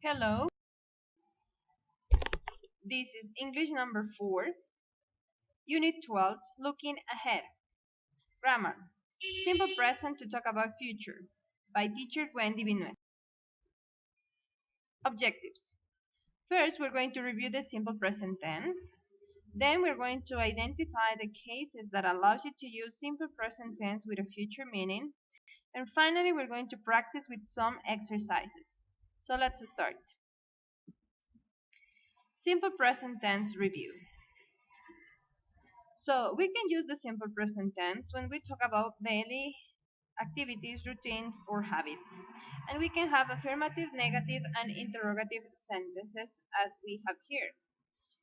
Hello, this is English number 4, Unit 12, Looking Ahead. Grammar. Simple present to talk about future by teacher wvinueza. Objectives. First, we're going to review the simple present tense. Then we're going to identify the cases that allows you to use simple present tense with a future meaning. And finally, we're going to practice with some exercises. So let's start. Simple present tense review. So we can use the simple present tense when we talk about daily activities, routines, or habits. And we can have affirmative, negative, and interrogative sentences as we have here.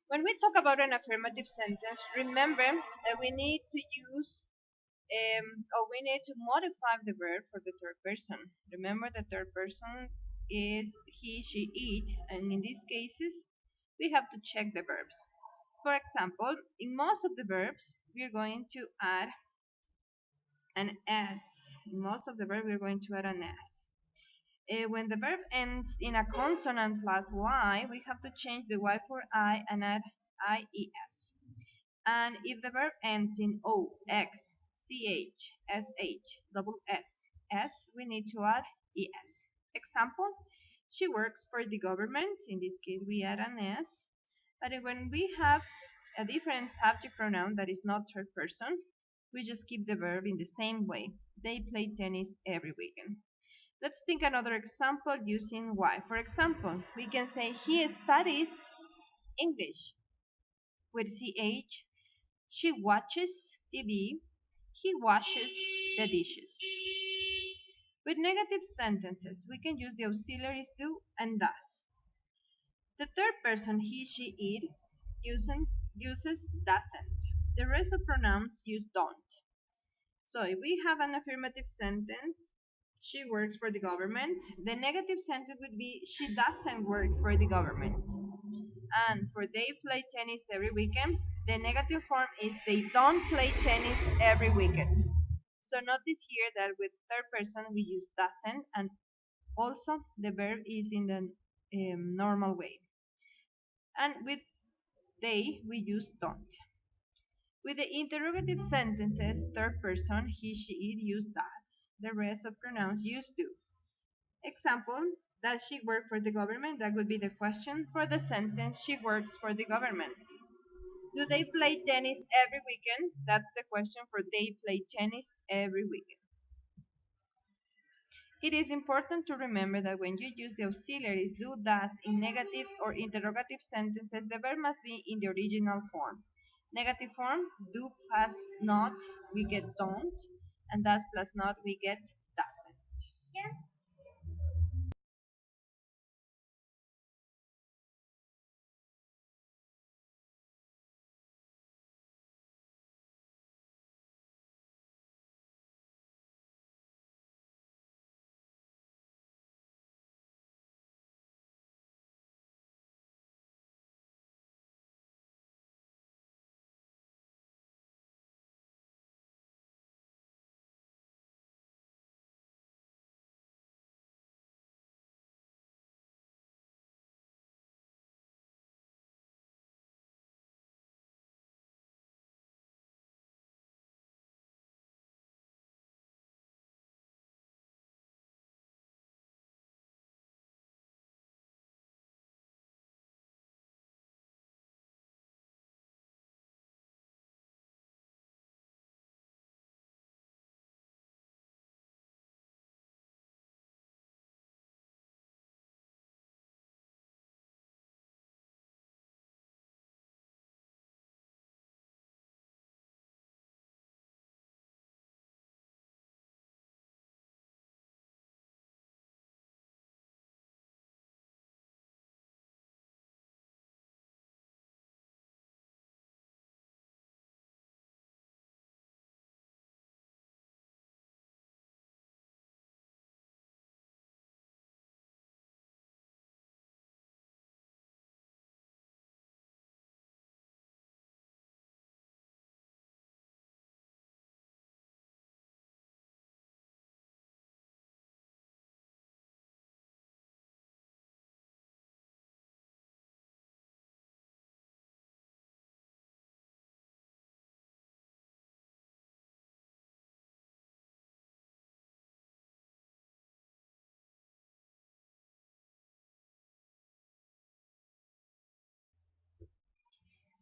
When we talk about an affirmative sentence, remember that we need to use or we need to modify the verb for the third person. Remember the third person is he, she, it, and in these cases, we have to check the verbs. For example, in most of the verbs, we're going to add an S. In most of the verbs, we're going to add an S. When the verb ends in a consonant plus Y, we have to change the Y for I and add IES. And if the verb ends in O, X, CH, SH, double S, we need to add ES. Example, she works for the government. In this case, we add an S. But when we have a different subject pronoun that is not third person, we just keep the verb in the same way. They play tennis every weekend. Let's think another example using Y. For example, we can say he studies English with CH. She watches TV. He washes the dishes. With negative sentences, we can use the auxiliaries do and does. The third person, he, she, it, uses doesn't. The rest of pronouns use don't. So if we have an affirmative sentence, she works for the government, the negative sentence would be she doesn't work for the government. And for they play tennis every weekend, the negative form is they don't play tennis every weekend. So notice here that with third person we use doesn't, and also the verb is in the normal way. And with they we use don't. With the interrogative sentences, third person, he, she, it use does. The rest of pronouns use do. Example, does she work for the government? That would be the question. For the sentence, she works for the government. Do they play tennis every weekend? That's the question for they play tennis every weekend. It is important to remember that when you use the auxiliaries do, does in negative or interrogative sentences, the verb must be in the original form. Negative form, do plus not, we get don't, and does plus not, we get doesn't. Yeah.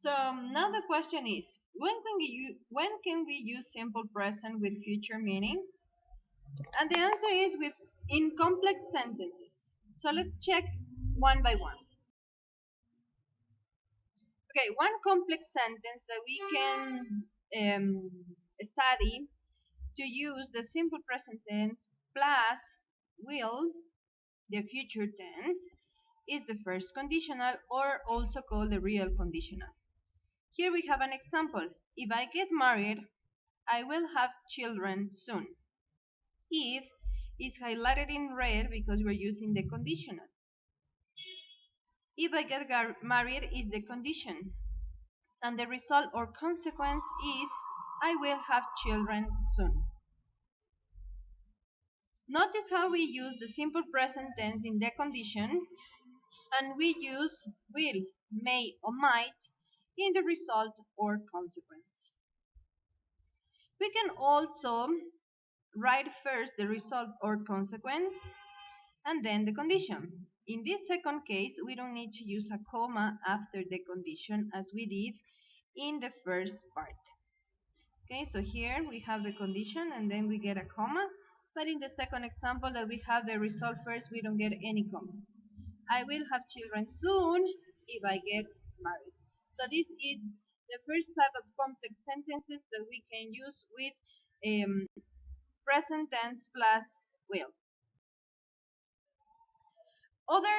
So now the question is, when can we use simple present with future meaning? And the answer is with in complex sentences. So let's check one by one. Okay, one complex sentence that we can study to use the simple present tense plus will, the future tense, is the first conditional, or also called the real conditional. Here we have an example. If I get married, I will have children soon. If is highlighted in red because we're using the conditional. If I get married is the condition. And the result or consequence is I will have children soon. Notice how we use the simple present tense in the condition, and we use will, may, or might in the result or consequence. We can also write first the result or consequence and then the condition. In this second case, we don't need to use a comma after the condition as we did in the first part. Okay, so here we have the condition and then we get a comma, but in the second example that we have the result first, we don't get any comma. I will have children soon if I get married. So this is the first type of complex sentences that we can use with present tense plus will. Other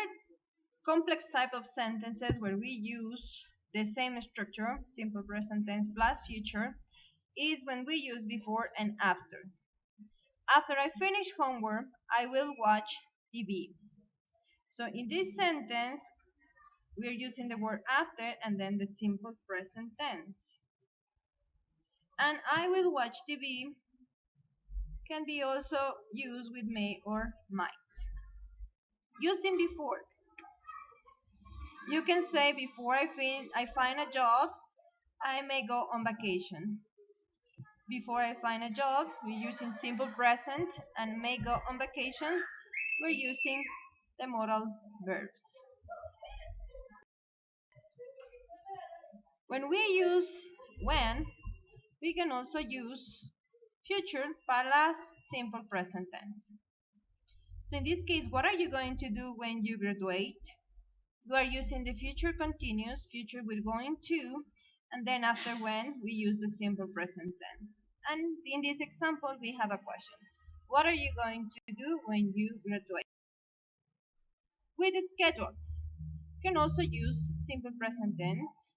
complex type of sentences where we use the same structure, simple present tense plus future, is when we use before and after. After I finish homework, I will watch TV. So in this sentence, we're using the word after and then the simple present tense. And I will watch TV can be also used with may or might. Using before. You can say before I find a job, I may go on vacation. Before I find a job, we're using simple present, and may go on vacation, we're using the modal verbs. When we use when, we can also use future plus simple present tense. So in this case, what are you going to do when you graduate? You are using the future continuous, future with going to, and then after when, we use the simple present tense. And in this example, we have a question. What are you going to do when you graduate? With schedules, you can also use simple present tense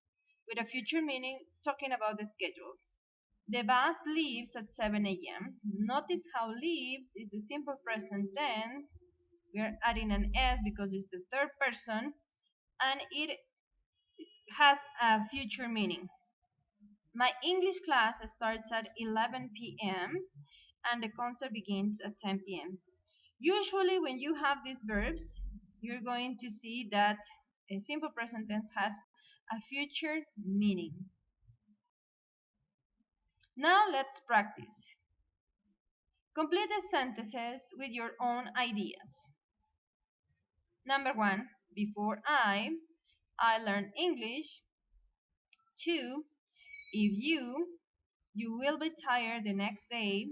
with a future meaning, talking about the schedules. The bus leaves at 7 a.m. Notice how leaves is the simple present tense. We are adding an S because it's the third person, and it has a future meaning. My English class starts at 11 p.m. and the concert begins at 10 p.m. Usually when you have these verbs, you're going to see that a simple present tense has a future meaning. Now let's practice. Complete the sentences with your own ideas. Number 1, before I learn English. 2, if you will be tired the next day.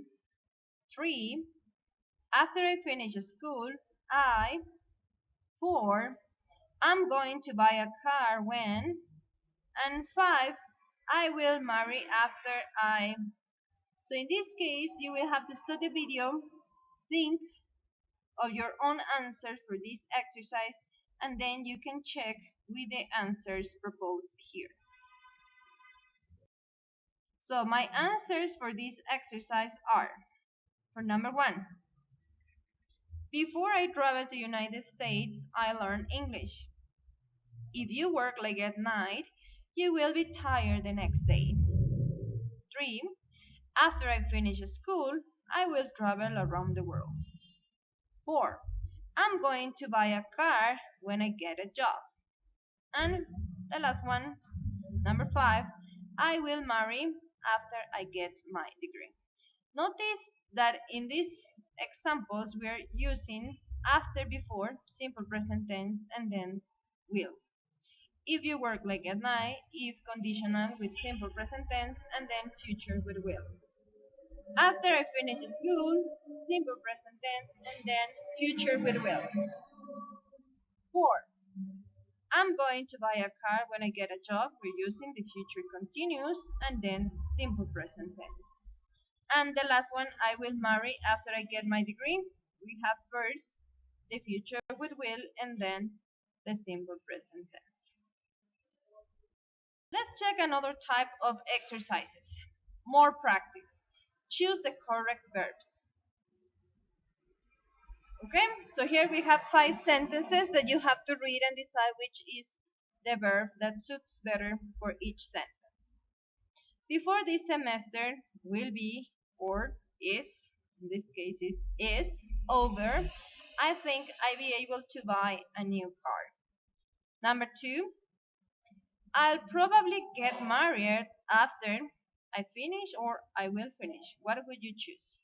3, after I finish school, 4, I'm going to buy a car when, and 5, I will marry after I. So in this case, you will have to stop the video, think of your own answers for this exercise, and then you can check with the answers proposed here. So my answers for this exercise are, for number 1, before I travel to United States, I learned English. If you work late at night, you will be tired the next day. 3, after I finish school, I will travel around the world. 4, I'm going to buy a car when I get a job. And the last one, number 5, I will marry after I get my degree. Notice that in these examples we are using after, before, simple present tense, and then will. If you work late at night, if conditional with simple present tense, and then future with will. After I finish school, simple present tense, and then future with will. 4. I'm going to buy a car when I get a job. We're using the future continuous and then simple present tense. And the last one, I will marry after I get my degree. We have first the future with will and then the simple present tense. Let's check another type of exercises. More practice. Choose the correct verbs. Okay, so here we have 5 sentences that you have to read and decide which is the verb that suits better for each sentence. Before this semester will be or is, in this case is over, I think I'll be able to buy a new car. Number 2, I'll probably get married after I finish or I will finish. What would you choose?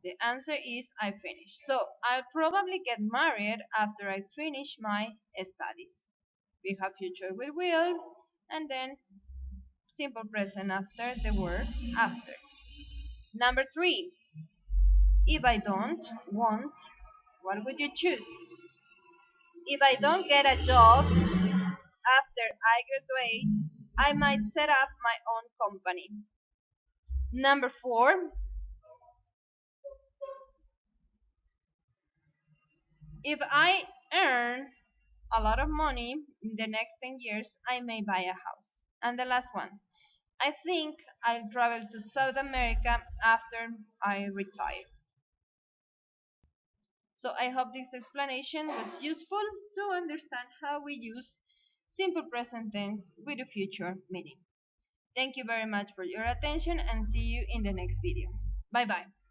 The answer is I finish. So I'll probably get married after I finish my studies. We have future with will and then simple present after the word after. Number 3, if I don't want, what would you choose? If I don't get a job after I graduate, I might set up my own company. Number 4, if I earn a lot of money in the next 10 years, I may buy a house. And the last one, I think I'll travel to South America after I retire. So I hope this explanation was useful to understand how we use simple present tense with a future meaning. Thank you very much for your attention and see you in the next video. Bye bye.